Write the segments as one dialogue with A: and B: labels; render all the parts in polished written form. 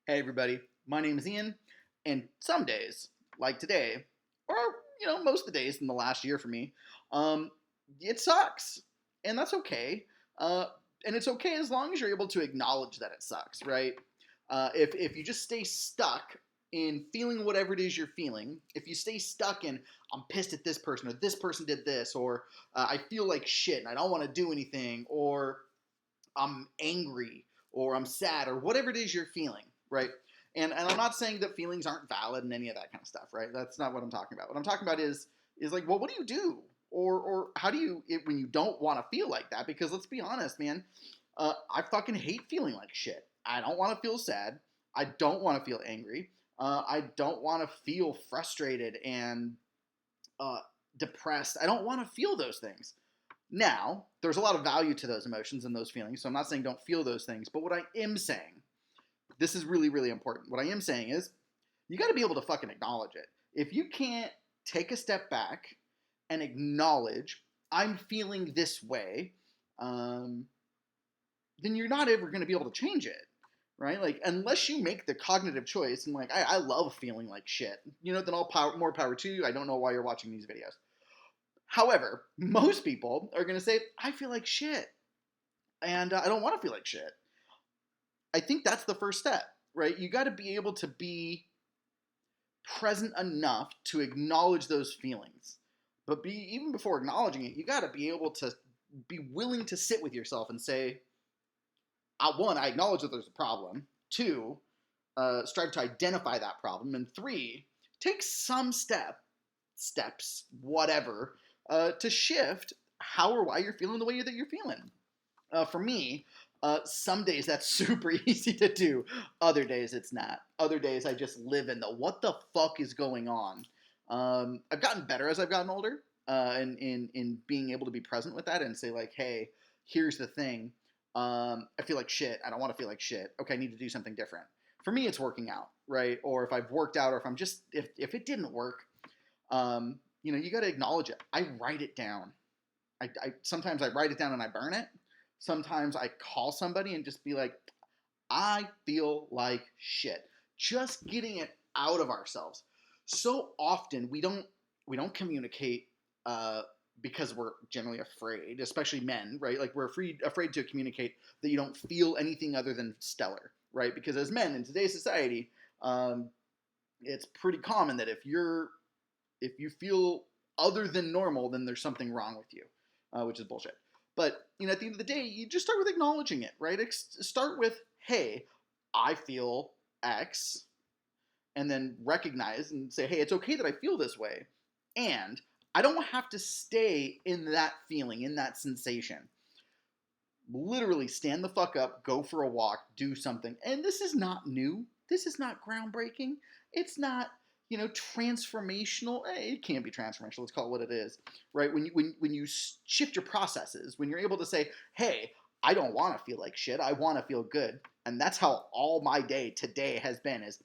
A: Hey everybody, my name is Ian, and some days, like today, or most of the days in the last year for me, um, it sucks, and that's okay. Uh, and it's okay as long as you're able to acknowledge that it sucks, right? If you just stay stuck in feeling whatever it is you're feeling, if you stay stuck in I'm pissed at this person or this person did this, or I feel like shit and I don't want to do anything, or I'm angry or I'm sad or whatever it is you're feeling, right? And I'm not saying that feelings aren't valid and any of that kind of stuff, right? That's not what I'm talking about. What I'm talking about is like, well, what do you do? Or how do you when you don't want to feel like that? Because let's be honest, man, I fucking hate feeling like shit. I don't want to feel sad. I don't want to feel angry. I don't want to feel frustrated and uh, depressed. I don't want to feel those things. Now, there's a lot of value to those emotions and those feelings, so I'm not saying don't feel those things, but what I am saying, this is really, really important. What I am saying is, you gotta be able to fucking acknowledge it. If you can't take a step back and acknowledge, I'm feeling this way, um, then you're not ever gonna be able to change it, right? Like, unless you make the cognitive choice, and like, I love feeling like shit, then more power to you. I don't know why you're watching these videos. However, most people are going to say, I feel like shit. And I don't want to feel like shit. I think that's the first step, right? You got to be able to be present enough to acknowledge those feelings. But even before acknowledging it, you got to be able to be willing to sit with yourself and say, one, I acknowledge that there's a problem. Two, strive to identify that problem. And three, take some steps, whatever, to shift how or why you're feeling the way that you're feeling. For me, some days that's super easy to do. Other days it's not. Other days I just live in the what the fuck is going on. I've gotten better as I've gotten older, in being able to be present with that and say like, hey, here's the thing. I feel like shit. I don't want to feel like shit. Okay, I need to do something different. For me, it's working out, right? Or if I've worked out, or if I'm just if it didn't work, you got to acknowledge it. I write it down. I sometimes I write it down and I burn it. Sometimes I call somebody and just be like, I feel like shit. Just getting it out of ourselves. So often we don't communicate because we're generally afraid, especially men, right? Like we're afraid to communicate that you don't feel anything other than stellar, right? Because as men in today's society, it's pretty common that if you feel other than normal, then there's something wrong with you, which is bullshit. But at the end of the day, you just start with acknowledging it, right? Start with, hey, I feel X, and then recognize and say, hey, it's okay that I feel this way, and I don't have to stay in that feeling, in that sensation. Literally stand the fuck up, go for a walk, do something. And this is not new. This is not groundbreaking. It's not, transformational. It can be transformational. Let's call it what it is, right? When you shift your processes, when you're able to say, hey, I don't want to feel like shit. I want to feel good. And that's how all my day today has been is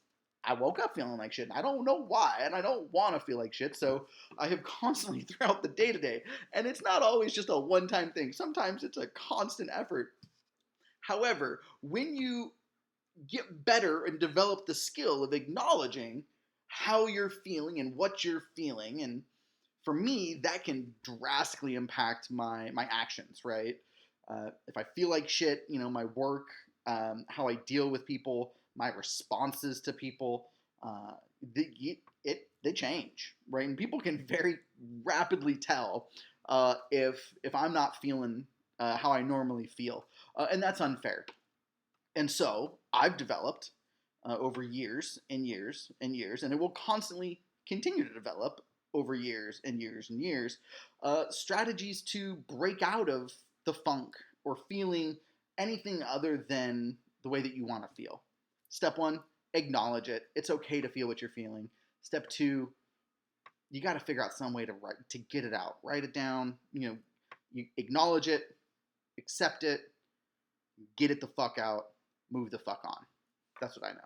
A: I woke up feeling like shit. And I don't know why. And I don't want to feel like shit. So I have constantly throughout the day to day. And it's not always just a one-time thing. Sometimes it's a constant effort. However, when you get better and develop the skill of acknowledging how you're feeling and what you're feeling, and for me, that can drastically impact my actions, right? If I feel like shit, my work, how I deal with people, my responses to people, they change, right? And people can very rapidly tell if I'm not feeling how I normally feel, and that's unfair. And so I've developed over years and years and years, and it will constantly continue to develop over years and years and years, strategies to break out of the funk or feeling anything other than the way that you want to feel. Step one, acknowledge it. It's okay to feel what you're feeling. Step two, you got to figure out some way to get it out. Write it down. You acknowledge it, accept it, get it the fuck out, move the fuck on. That's what I know.